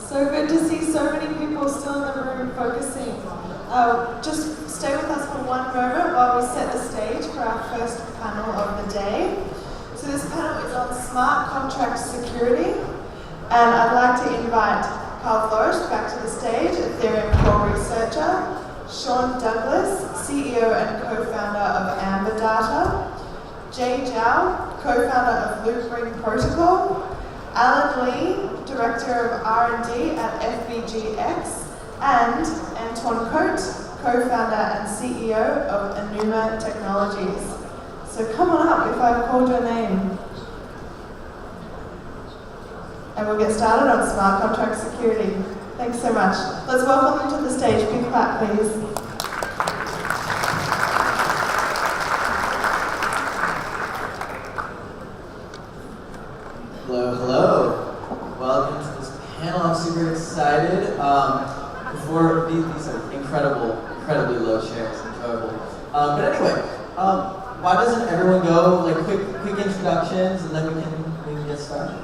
So good to see so many people still in the room focusing. Just stay with us for one moment while we set the stage for our first panel of the day. So this panel is on smart contract security, and I'd like to invite Karl Floersch back to the stage, Ethereum core researcher, Shawn Douglas, CEO and co-founder of Amberdata, Zhou, co-founder of Loopring Protocol, Alan Lee, Director of R&D at FBGX, and Antoine Cote, co-founder and CEO of Enuma Technologies. So come on up if I've called your name. And we'll get started on smart contract security. Thanks so much. Let's welcome them to the stage. Big clap, please. Hello. Welcome to this panel. I'm super excited. These are incredibly low shares, enjoyable. But anyway, why doesn't everyone go like quick introductions and then we can get started?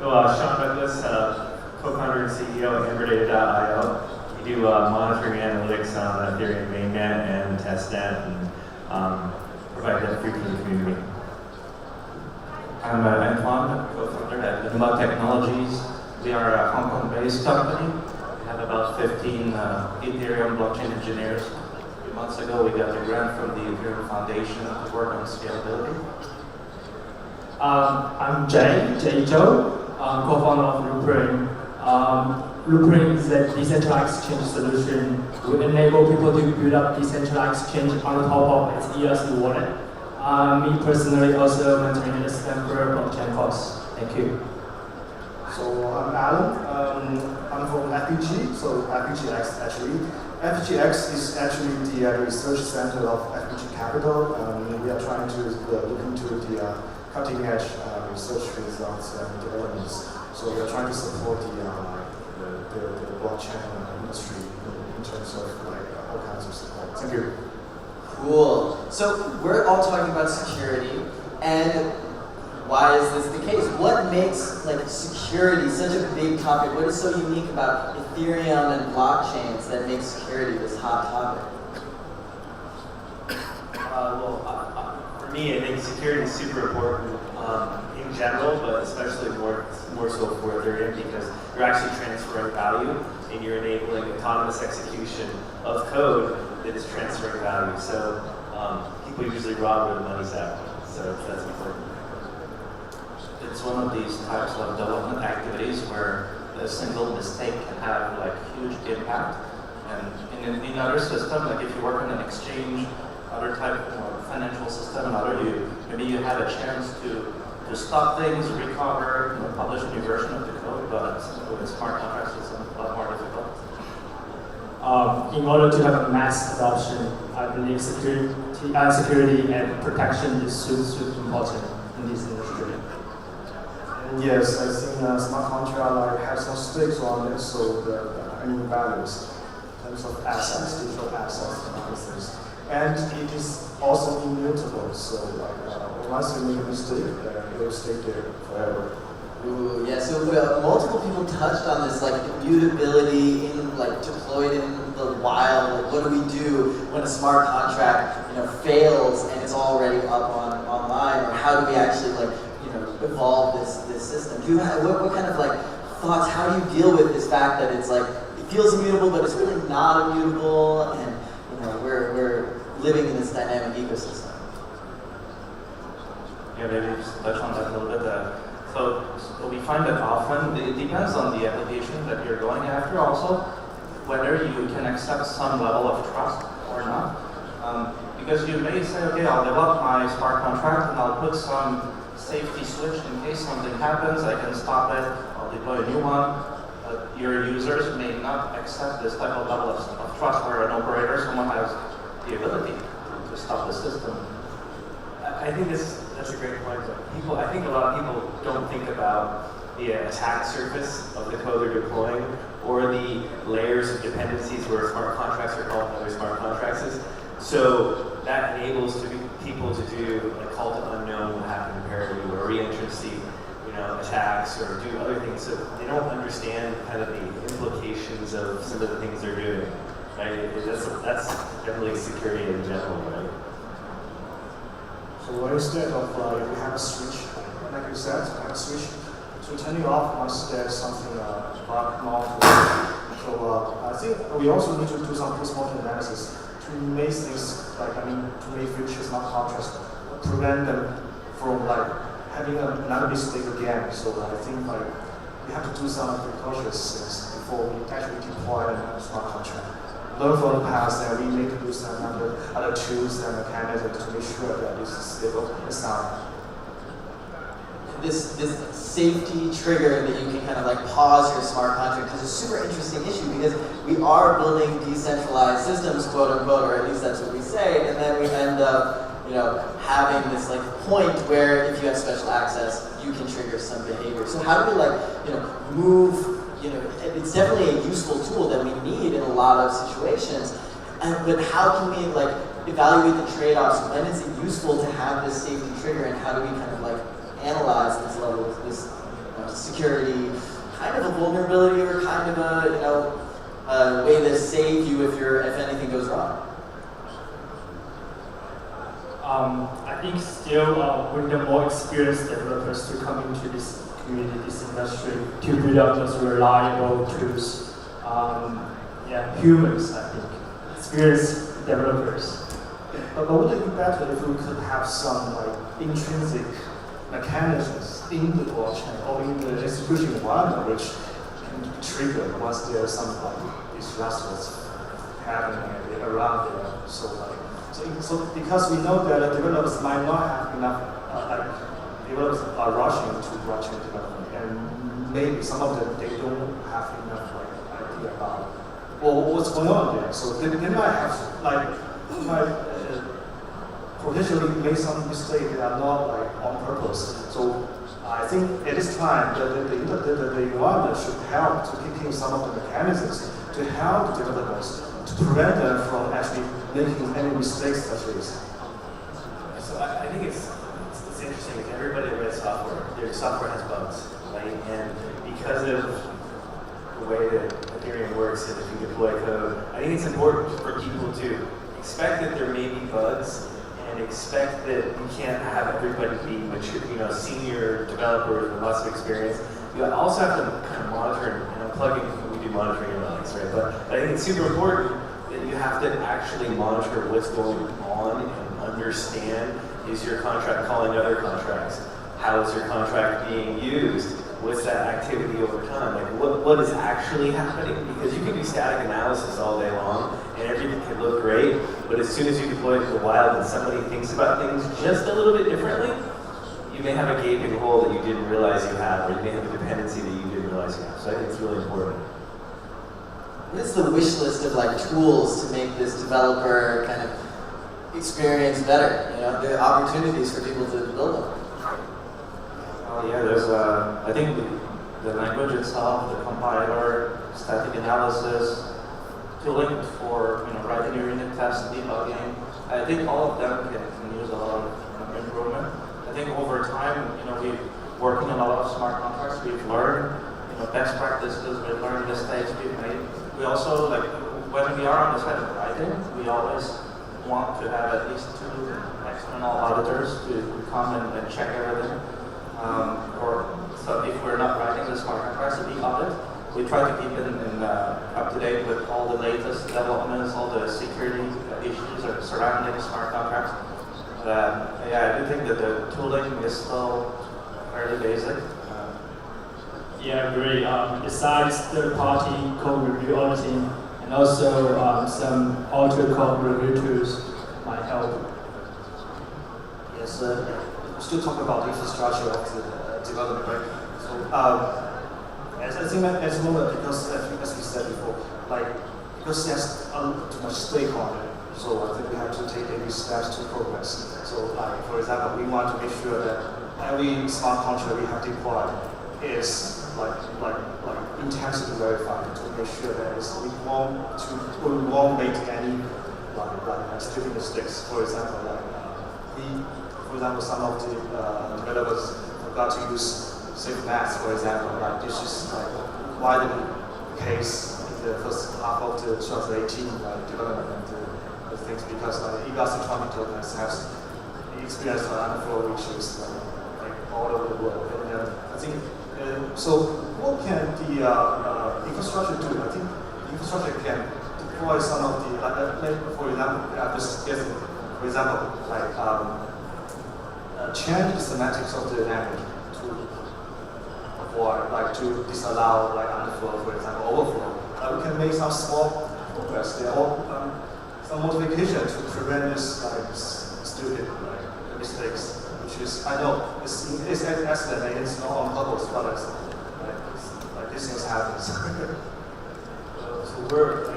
Well, Shawn Douglas, co-founder and CEO at Amberdata.io. We do monitoring analytics on Ethereum mainnet and testnet, and provide that free for the community. I'm Antoine, co-founder at Enuma Technologies. We are a Hong Kong-based company. We have about 15 Ethereum blockchain engineers. A few months ago, we got a grant from the Ethereum Foundation to work on scalability. I'm Zhou, co-founder of Loopring. Loopring is a decentralized exchange solution. We enable people to build up decentralized exchange on top of its ERC wallet. Me personally also mentoring the Stanford blockchain course. Thank you. So I'm Alan. I'm from FBG, so FBGX actually. FBGX is actually the research center of FBG Capital. We are trying to look into the cutting edge research results and developments. So we are trying to support the blockchain industry in terms of all kinds of support. Thank you. Cool. So we're all talking about security, and why is this the case? What makes security such a big topic? What is so unique about Ethereum and blockchains that makes security this hot topic? For me, I think security is super important in general, but especially more so for Ethereum, because you're actually transferring value and you're enabling autonomous execution of code that is transferring value. So people usually rob where the money's at. So that's important. It's one of these types of development activities where a single mistake can have huge impact. And in other systems, if you work in an exchange, other type of financial system, maybe you have a chance to stop things, recover, publish a new version of the code, but with smart contracts it's a lot more difficult. In order to have a mass adoption, I believe security and protection is super important in this industry. And yes, I think smart contract has some stakes on it, so there are any values in terms of assets, digital assets, and other things. And it is also immutable, so once you make a mistake, it will stay there forever. Ooh, yeah, so multiple people touched on this, immutability deployed in the wild. What do we do when a smart contract, fails and it's already up online? Or how do we actually, evolve this system? What kind of thoughts? How do you deal with this fact that it's it feels immutable, but it's really not immutable, and we're living in this dynamic ecosystem? Yeah, maybe just touch on that a little bit. So we find that often it depends on the application that you're going after also, whether you can accept some level of trust or not. Because you may say, okay, I'll develop my smart contract and I'll put some safety switch in case something happens, I can stop it, I'll deploy a new one. But your users may not accept this type of level of trust where an operator, someone has the ability to stop the system. I think that's a great point. I think a lot of people don't think about the attack surface of the code they're deploying, or the layers of dependencies where smart contracts are called other smart contracts is. So that enables people to do call to unknown, what happened in parallel, or reentrancy, attacks or do other things. So they don't understand kind of the implications of some of the things they're doing, right? That's definitely security in general, right? So instead of if we have a switch, like you said, have a switch to turn it off once there's something bug not. So I think we also need to do some post-mortem analysis to make things to make future smart contracts, prevent them from having another mistake again. So I think we have to do some precautions things before we actually deploy a smart contract. Learn from the past, and we need to use other tools and mechanisms to make sure that this is stable and sound. This safety trigger that you can kind of pause your smart contract is a super interesting issue because we are building decentralized systems, quote unquote, or at least that's what we say, and then we end up having this point where if you have special access, you can trigger some behavior. So how do we move? It's definitely a useful tool that we need in a lot of situations. But how can we evaluate the trade-offs? When is it useful to have this safety trigger, and how do we kind of analyze this level of this security, kind of a vulnerability or kind of a way to save you if anything goes wrong? I think still we need more experienced developers to come into this community, this industry, to build up those reliable tools. Humans, I think, experienced developers. But would it be better if we could have some intrinsic mechanisms in the blockchain or in the execution environment which can trigger once there's some disasters happening around there? So because we know that developers might not have enough, developers are rushing to blockchain development, and maybe some of them they don't have enough idea about what's going on there. So they might have potentially make some mistakes that are not on purpose. So I think at this time the environment should help to kick in some of the mechanisms to help the developers to prevent them from actually making any mistakes such as. So I think it's interesting because everybody that writes software, their software has bugs, right? And because of the way that Ethereum works and if you deploy code, I think it's important for people to expect that there may be bugs and expect that you can't have everybody be mature, senior developers with lots of experience. You also have to kind of monitor, and I'm plugging, we do monitoring analytics, right? But I think it's super important that you have to actually monitor what's going on and understand, is your contract calling other contracts? How is your contract being used? What's that activity over time? What is actually happening? Because you can do static analysis all day long and everything can look great, but as soon as you deploy it to the wild and somebody thinks about things just a little bit differently, you may have a gaping hole that you didn't realize you have, or you may have a dependency that you didn't realize you have. So I think it's really important. What is the wish list of tools to make this developer kind of experience better? The opportunities for people to build them. There's I think the language itself, the compiler, static analysis, tooling for writing your unit tests, debugging. I think all of them can use a lot of improvement. I think over time, we've working on a lot of smart contracts. We've learned best practices. We've learned mistakes we've made. We also when we are on the side of writing, we always want to have at least 2 external auditors to come and check everything. So if we're not writing the smart contracts to be audit, we try to keep it up to date with all the latest developments, all the security issues surrounding smart contracts. I do think that the tooling is still fairly basic. I agree. Besides third-party code review auditing, and also some auto code review tools might help. Yes, we still talk about the infrastructure of the development, right? So, as I think at the moment, because as we said before, because there's too much stake on it, so I think we have to take baby steps to progress. So, for example, we want to make sure that every smart contract we have deployed is intensively verified to make sure that we won't make any stupid mistakes. For example, some of the developers forgot to use safe mass, for example. Like this is like widely the case in the first half of the 2018 development of things, because like electronic tokens has experienced an unflow which is like all over the world. And I think so. What can the infrastructure do? I think the infrastructure can deploy some of the for example, for example, like change the semantics of the language to avoid, like to disallow like underflow, for example, overflow. We can make some small progress there, or some modification to prevent this like stupid like mistakes, which is I know it's an accident and it's not on purpose, but it's, like these things happen. So we're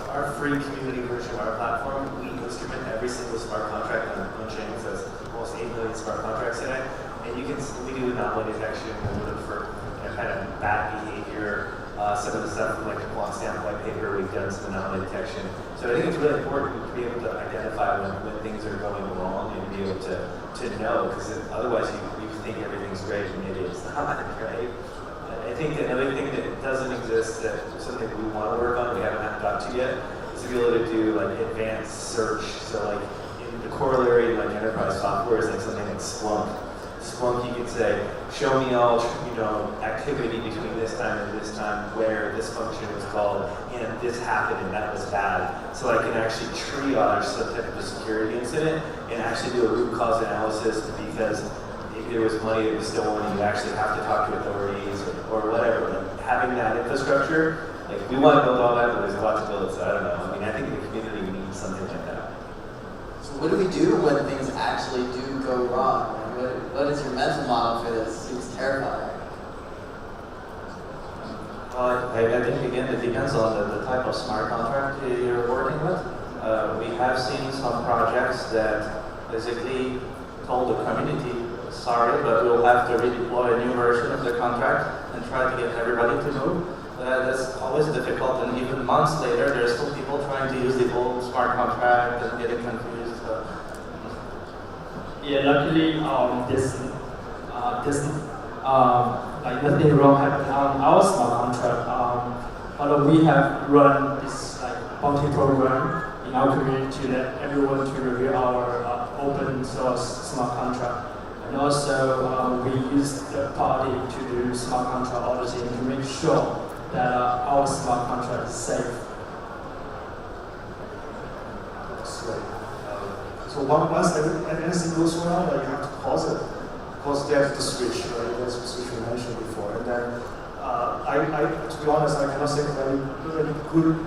our free community version of our platform. We instrument every single smart contract on chain. So that's almost 8 million smart contracts today. And you can we do anomaly detection and look for kind of bad behavior. Some of the stuff from like the quant stamp white paper, we've done some anomaly detection. So I think it's really important to be able to identify when things are going wrong and be able to know, because otherwise you think everything's great and it is not, right? I think another thing that doesn't exist, that something we want to work on, we haven't got to yet, is to be able to do like advanced search. So like in the corollary like enterprise software is like something like Splunk. Splunk, you could say, show me all activity between this time and this time where this function was called and this happened and that was bad. So I can actually triage some type of a security incident and actually do a root cause analysis, because if there was money that was stolen, you actually have to talk to authorities or whatever. Like having that infrastructure, like we want to build all that, but there's a lot to build, so I don't know. I mean, I think the community needs something like that. So what do we do when things actually do go wrong? What is your mental model for this? It seems terrifying. I think again it depends on the type of smart contract you're working with. We have seen some projects that basically told the community, sorry, but we'll have to redeploy a new version of the contract and try to get everybody to move. That's always difficult, and even months later, there's still people trying to use the old smart contract and getting confused. Yeah, luckily, there's like nothing wrong happened on our smart contract. Although we have run this like bounty program in our community to let everyone to review our open source smart contract, and also we use the party to do smart contract auditing to make sure that our smart contract is safe. That's right. So once anything goes wrong, you have to pause it. Because there's the switch, right? There's the switch we mentioned before. And then, to be honest, I cannot think of any really good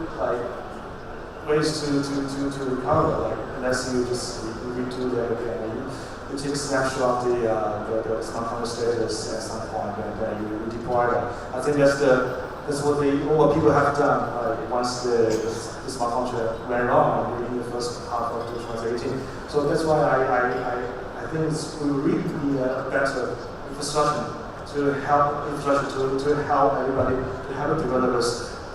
ways to recover. Like unless you just redo that again. You take a snapshot of the smart contract status at some point, and then you deploy that. I think that's what people have done once the smart contract went wrong in the first half of 2018. So that's why I think it will really be a better infrastructure to help everybody, to help the developers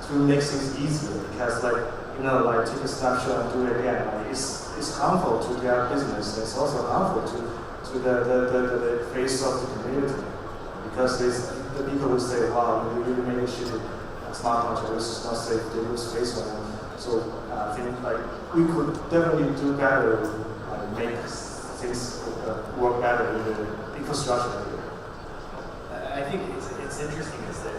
to make things easier. Because take a snapshot and do it again. It's harmful to their business. It's also harmful to the face of the community, because the people will say, wow, we really made a shitty smart contract, this is not safe, they lose face on it. So I think we could definitely do better, make things work better in the infrastructure. I think it's interesting is that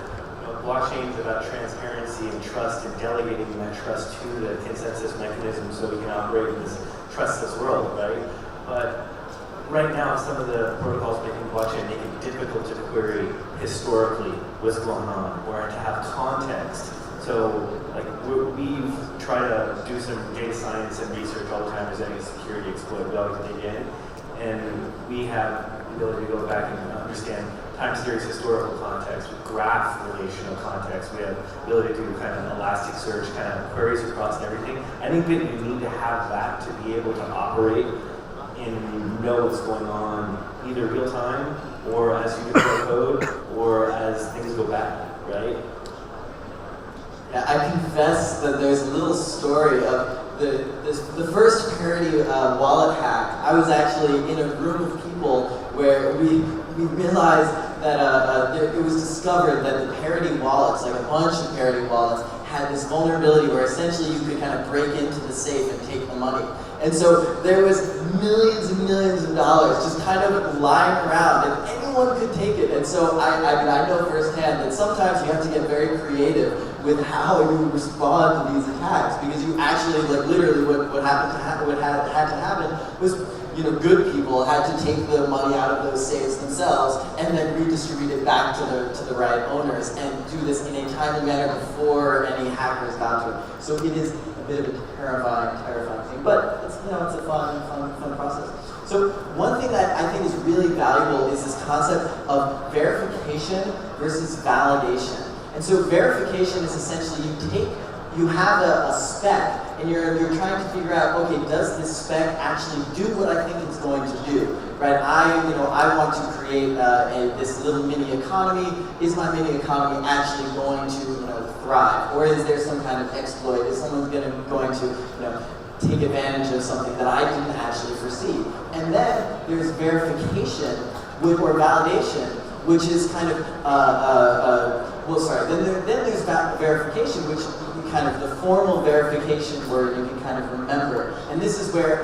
blockchain is about transparency and trust and delegating that trust to the consensus mechanism so we can operate in this trustless world, right? But right now, some of the protocols making blockchain make it difficult to query historically what's going on or to have context. So, we've tried to do some data science and research all the time. There's any security exploit, we always dig in, and we have the ability to go back and understand time series historical context, graph relational context. We have the ability to do kind of Elasticsearch kind of queries across everything. I think that you need to have that to be able to operate and know what's going on either real time or as you deploy code or as things go bad, right? Yeah, I confess that there's a little story of the first parody wallet hack. I was actually in a room of people where we realized it was discovered that the parity wallets, like a bunch of parity wallets, had this vulnerability where essentially you could kind of break into the safe and take the money. And so there was millions and millions of dollars just kind of lying around, and anyone could take it. And so I know firsthand that sometimes you have to get very creative with how you respond to these attacks, because you actually, like, literally what had to happen was, you know, good people had to take the money out of those safes themselves and then redistribute it back to the right owners, and do this in a timely manner before any hackers got to it. So it is a bit of a terrifying thing, but it's, you know, it's a fun process. So one thing that I think is really valuable is this concept of verification versus validation. And so verification is essentially you have a spec, and you're trying to figure out, okay, does this spec actually do what I think it's going to do, right? I want to create this little mini economy. Is my mini economy actually going to, you know, thrive, or is there some kind of exploit? Is someone going to, you know, take advantage of something that I didn't actually foresee? And then there's verification or validation, which is kind of then there's verification, which kind of the formal verification where you can kind of remember. And this is where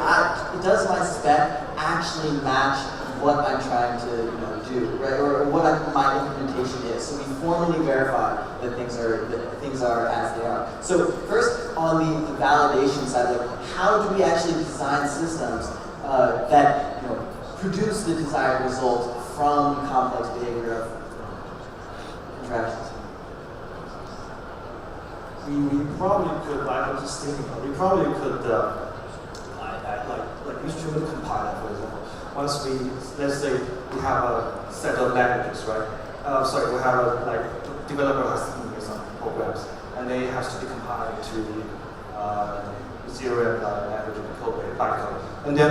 does my spec actually match what I'm trying to, you know, do, right? Or what my implementation is. So we formally verify that things are as they are. So first, on the validation side, like, how do we actually design systems that, you know, produce the desired result from complex behavior of interactions? We probably could, like I was just thinking, we probably could, like instrument compiler, for example. Once let's say we have a set of languages, right? We have a developer has to make some programs, and they have to be compiled to Ethereum language and Cote, bytecode. And then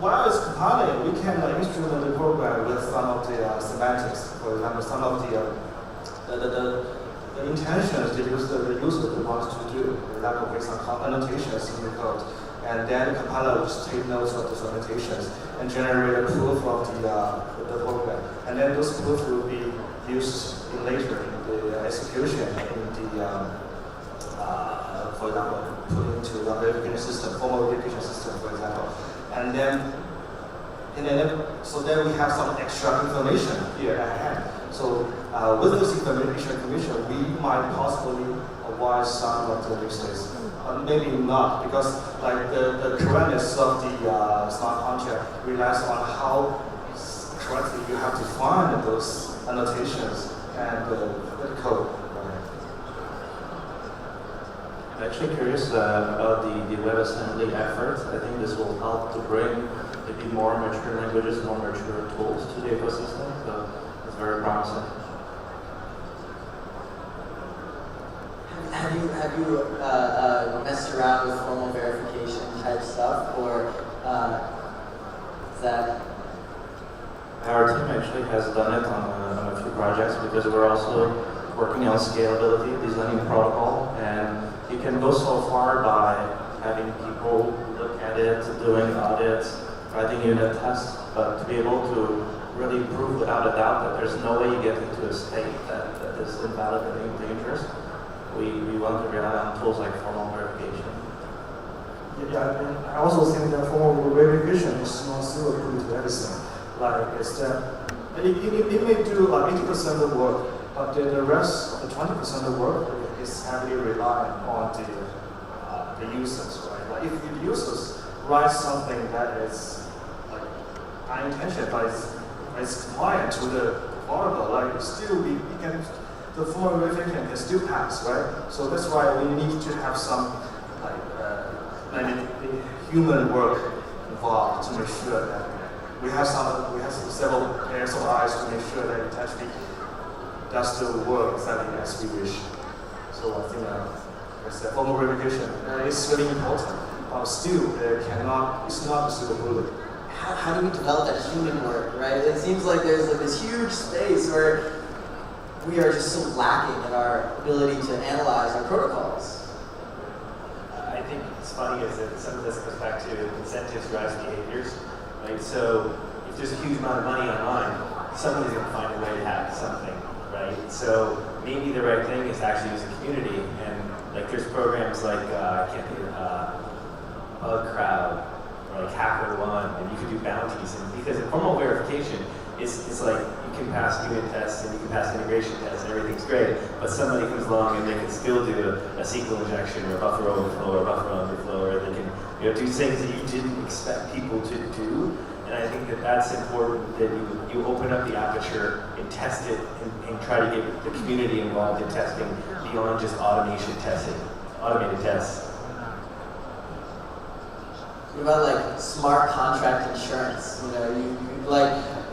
while it's compiling, we can instrument the program with some of the semantics, for example, some of the intentions the user wants to do, for example, with some annotations in the code. And then the compiler will just take notes of those annotations and generate a proof of the program. And then those proofs will be used later in the execution in the, for example, put into the verification system, formal verification system, for example. And then we have some extra information here at hand. So with this information, we might possibly avoid some of the mistakes. Maybe not, because the correctness of the smart contract relies on how correctly you have defined those annotations and the code. I'm actually curious about the WebAssembly effort. I think this will help to bring maybe more mature languages, more mature tools to the ecosystem. So it's very promising. Have you messed around with formal verification type stuff, or is that? Our team actually has done it on a few projects, because we're also working on scalability, designing protocol, and you can go so far by having people look at it, doing audits, writing unit tests, but to be able to really prove without a doubt that there's no way you get into a state that is invalid and dangerous, we want to rely on tools like formal verification. Yeah, and I also think that formal verification is not zero proof to everything. It's that it may do 80% of the work, but the rest, the 20% of the work, is heavily reliant on the users, right? Like if the users write something that is unintentional, but it's compliant to the protocol, still the formal verification can still pass, right? So that's why we need to have some human work involved to make sure that we have several pairs of eyes to make sure that it actually does the work exactly as we wish. So I think formal verification is really important. Still, it's not super good. How do we develop that human work, right? It seems like there's this huge space where we are just so lacking in our ability to analyze our protocols. I think it's funny is that some of this goes back to incentives drives behaviors, right? So if there's a huge amount of money online, somebody's going to find a way to hack something, right? So maybe the right thing is to actually use a community, and like there's programs like I can't think of Bug Crowd or like HackerOne, and you can do bounties, and because informal verification is like you can pass unit tests and you can pass integration tests and everything's great, but somebody comes along and they can still do a SQL injection or a buffer overflow or a buffer underflow, or they can do things that you didn't expect people to do. And I think that that's important, that you open up the aperture and test it and try to get the community involved in testing beyond just automated tests. What about like smart contract insurance?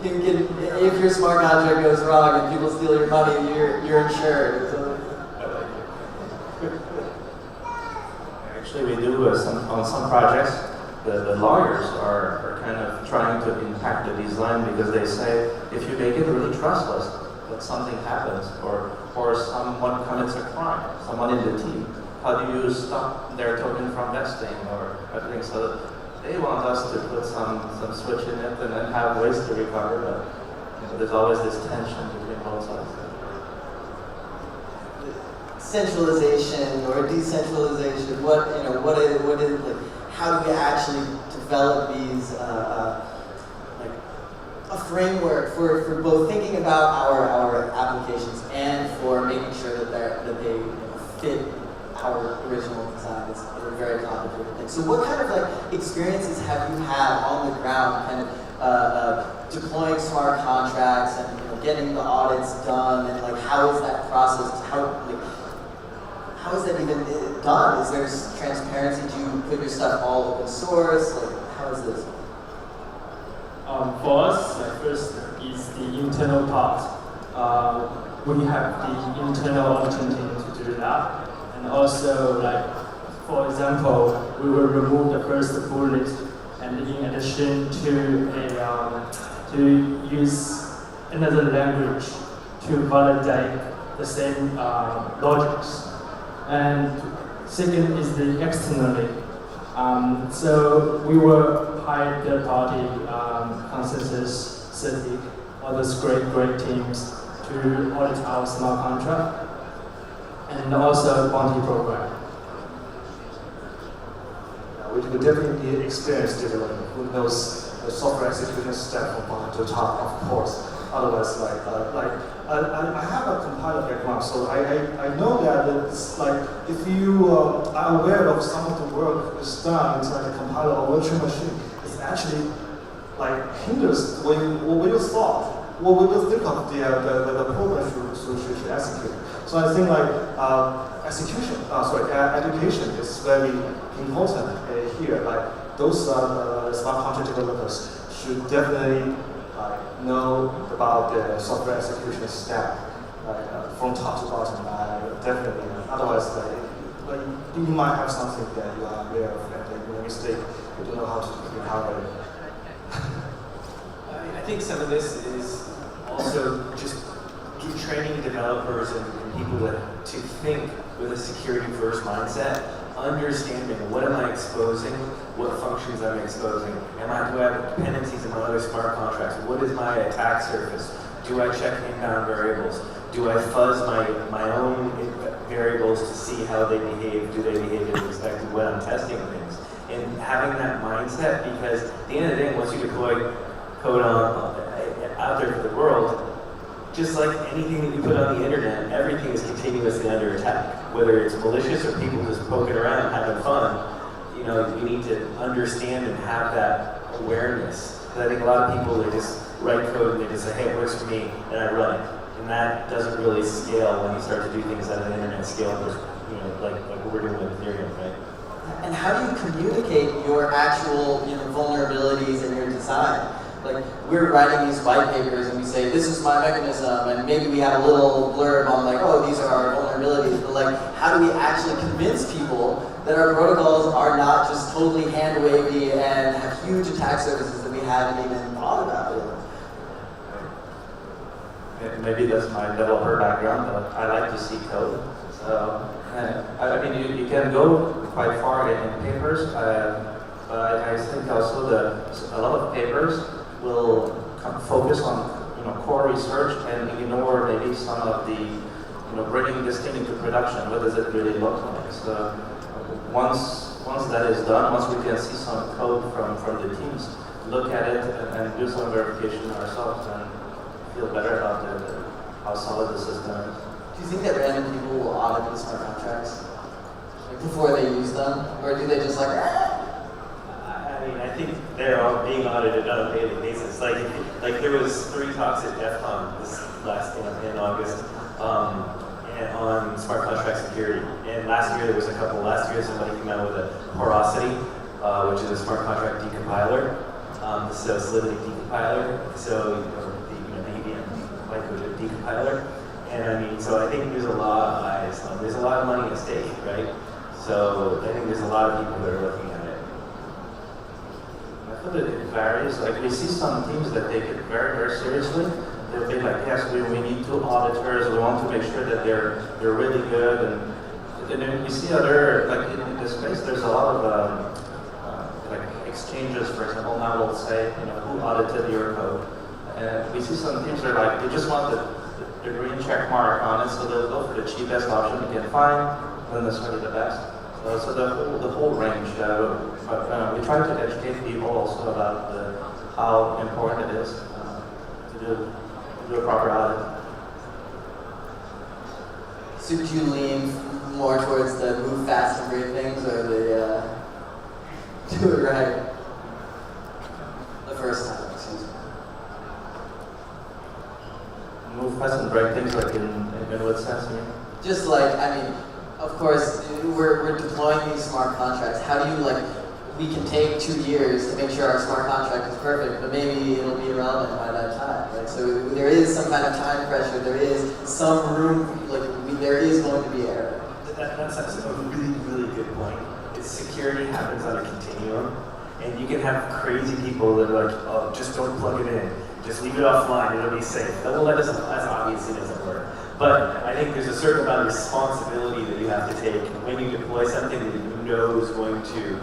You can get, if your smart contract goes wrong and people steal your money, you're insured. Actually, we do on some projects. The lawyers are kind of trying to impact the design because they say if you make it really trustless, that something happens or someone commits a crime, someone in the team. How do you stop their token from vesting or everything? So they want us to put some switch in it and then have ways to recover, but there's always this tension between both sides. Centralization or decentralization. What is like? How do we actually develop these like a framework for both thinking about our applications and for making sure that they fit our original design? It's a very complicated thing. So what kind of like experiences have you had on the ground, kind of deploying smart contracts and getting the audits done, and like how is that process? How is that even done? Is there transparency? Do you put your stuff all open source? Like how is this? For us, first is the internal part. We have the internal opportunity to do that. And also, like, for example, we will remove the first bullet, and in addition to use another language to validate the same logics. And second is the externally. So we will hire third-party consensus, CETIC, all those great teams to audit our smart contract. And also bounty program. We definitely experience development who knows the software execution step from bottom to top, of course. Otherwise, I have a compiler background, so I know that it's like if you are aware of some of the work is done inside the compiler or virtual machine, it's actually like hinders when you thought, what we will think of the program should execute. So I think like education is very important here. Like those smart contract developers should definitely know about the software execution step, from top to bottom. Definitely. Otherwise, like you might have something that you are aware of and make a mistake, you don't know how to recover it. I think some of this is also just training developers and people to think with a security-first mindset, understanding what am I exposing, what functions I'm exposing, do I have dependencies in my other smart contracts, what is my attack surface, do I check inbound variables, do I fuzz my own variables to see how they behave, do they behave as expected when I'm testing things, and having that mindset, because at the end of the day, once you deploy code out there for the world, just like anything that you put on the internet, everything is continuously under attack. Whether it's malicious or people just poking around having fun, you need to understand and have that awareness. Because I think a lot of people, they just write code and they just say, hey, it works for me, and I run it. And that doesn't really scale when you start to do things at an internet scale, like what we're doing with Ethereum, right? And how do you communicate your actual vulnerabilities in your design? Like, we're writing these white papers and we say, this is my mechanism, and maybe we have a little blurb on like, oh, these are our vulnerabilities, but like, how do we actually convince people that our protocols are not just totally hand-wavy and have huge attack surfaces that we haven't even thought about yet? Maybe that's my developer background, but I like to see code. So, I mean, you can go quite far in papers, but I think also a lot of papers will focus on core research and ignore maybe some of the bringing this thing into production. What does it really look like? So once that is done, once we can see some code from the teams, look at it and do some verification ourselves and feel better about how solid the system is. Do you think that random people will audit the smart contracts before they use them, or do they just like? I mean, I think they're all being audited on a daily basis. Like there was 3 talks at DEF CON this last in August and on smart contract security. And last year there was a couple. Last year somebody came out with a porosity, which is a smart contract decompiler. So Solidity decompiler. So the EVM like decompiler. And I mean, so I think there's a lot of eyes. There's a lot of money at stake, right? So I think there's a lot of people that are looking at it. I feel that it varies. Like we see some teams that take it very, very seriously. They'll be like, yes, we need 2 auditors. We want to make sure that they're really good. And then we see other, like in this space, there's a lot of like exchanges. For example, now we'll say, who audited your code, and we see some teams are like, they just want the green check mark on it, so they'll go for the cheapest option they can find, not necessarily the best. So the whole range. But we try to educate people also about how important it is to do a proper audit. So do you lean more towards the move fast and break things, or the do it right the first time? Excuse me. Move fast and break things, like in what sense? Just like, I mean, of course, we're deploying these smart contracts. How do you we can take 2 years to make sure our smart contract is perfect, but maybe it'll be irrelevant by that time, right? So there is some kind of time pressure. There is some room, there is going to be error. That's a really, really good point. Security happens on a continuum, and you can have crazy people that are like, oh, just don't plug it in. Just leave it offline, it'll be safe. That obviously doesn't work. But I think there's a certain amount of responsibility that you have to take when you deploy something that you know is going to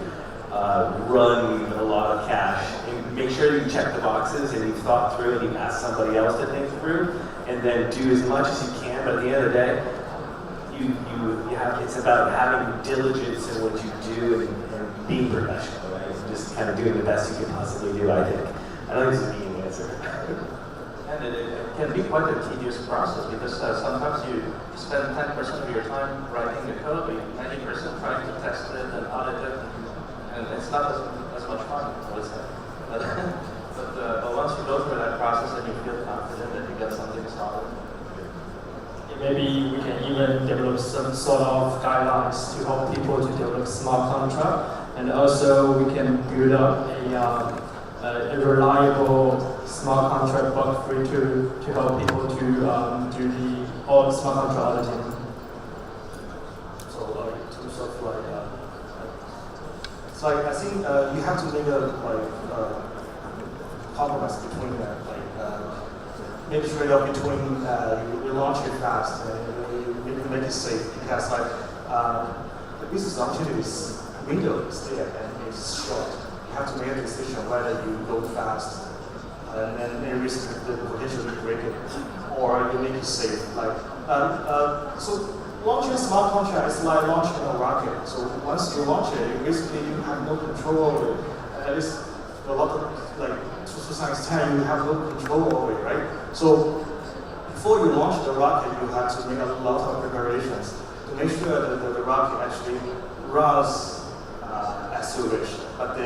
run a lot of cache. And make sure you check the boxes and you've thought through and you've asked somebody else to think through, and then do as much as you can. But at the end of the day, it's about having diligence in what you do and being professional, right? And just kind of doing the best you can possibly do, I think. I don't think it's a mean answer. And it can be quite a tedious process because sometimes you spend 10% of your time writing the code, but 90% trying to test it and audit it, and it's not as much fun, I would say. But once you go through that process and you feel confident that you get something solid, maybe we can even develop some sort of guidelines to help people to develop smart contract, and also we can build up a reliable smart contract bug free to help people to do the all smart contract auditing. So in terms of I think you have to make a compromise between that, make trade-off between you launch it fast and you make it safe, because the business opportunities window is there and it's short. You have to make a decision whether you go fast and then you risk the potential to break it, or you make it safe. So launching a smart contract is like launching a rocket. So once you launch it, you have no control over it. At least a lot of to some extent you have no control over it, right? So before you launch the rocket, you have to make a lot of preparations to make sure that the rocket actually runs as you wish. But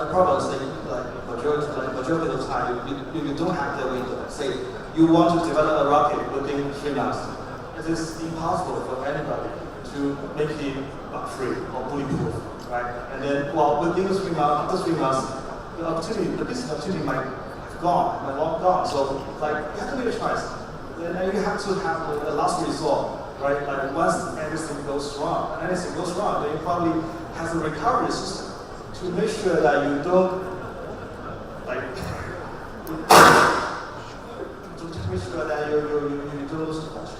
the problem is that majority of the time you don't have the window. Say you want to develop a rocket within 3 months. It is impossible for anybody to make it bug-free or bulletproof, right? And then, within 3 months, after 3 months, the business opportunity might have long gone. So, you have to make a choice. And you have to have a last resort, right? Once everything goes wrong, then you probably have a recovery system to make sure that you don't, to make sure that you don't lose too much.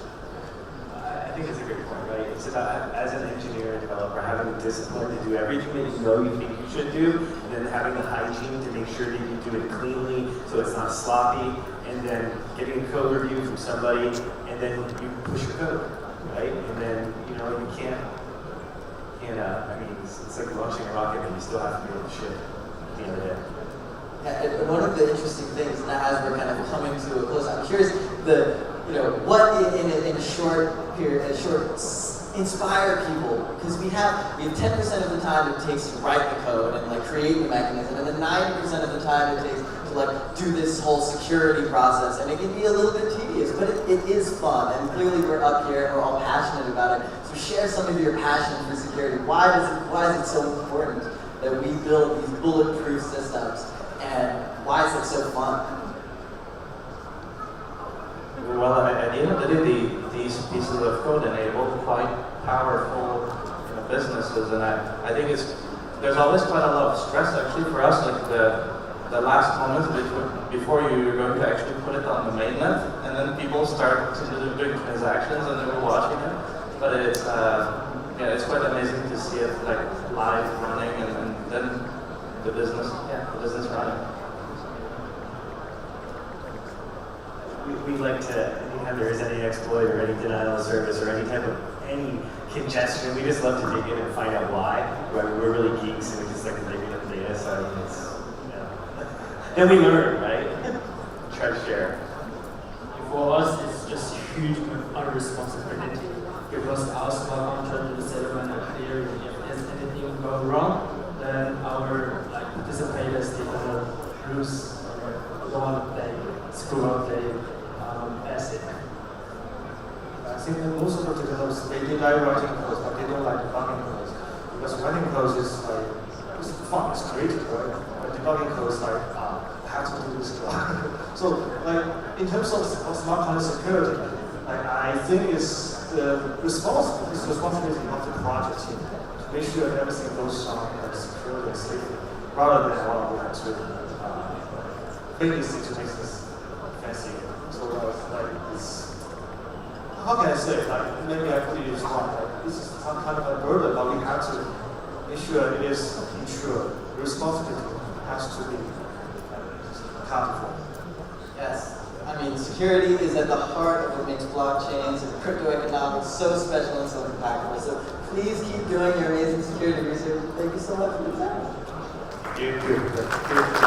I think it's a great point, right? It's about, as an engineer and developer, having the discipline to do everything that you think you should do, and then having the hygiene to make sure that you do it cleanly so it's not sloppy, and then getting a code review from somebody, and then you push your code, right? And then, you know, you can't I mean, it's like launching a rocket and you still have to be able to ship at the end of the day. Yeah, and one of the interesting things, now as we're kind of coming to a close, I'm curious, what in a short period, inspire people, because we have 10% of the time it takes to write the code and like create the mechanism, and then 90% of the time it takes to like do this whole security process, and it can be a little bit tedious, but it is fun, and clearly we're up here and we're all passionate about it. So share some of your passion for security. Why is it so important that we build these bulletproof systems, and why is it so fun? Well, at the end of the day, these pieces of code enable quite powerful businesses, and I think there's always quite a lot of stress actually for us, like the last moments before you're going to actually put it on the mainnet, and then people start to do big transactions and they're watching it. But it's quite amazing to see it like live running, and then the business running. We like to, anytime there is any exploit or any denial of service or any congestion, we just love to dig in and find out why. Right? We're really geeks and we just like to dig into the data, so I mean, it's, then we learn, right? Try to share. For us, it's just a huge responsibility because our smart contract settlement and clearing, if there's anything go wrong, then our participators they gonna lose one day, screw up their asset. I think that most of the developers they like writing code, but they don't like debugging code because writing code is like it's fun, it's creative, right? But debugging code is like how to do this job. So like in terms of smart contract security, like I think it's the responsibility of the project team to make sure that everything goes on securely and safely, rather than we have to bring this thing to make this fancy. So like it's how can I say? Like maybe I put it wrong. Like this is some kind of a burden, but we have to make sure it is insured. The responsibility has to be accounted for. Yes. I mean, security is at the heart of what makes blockchains and crypto economics so special and so impactful. So please keep doing your amazing security research. Thank you so much for your time. Thank you.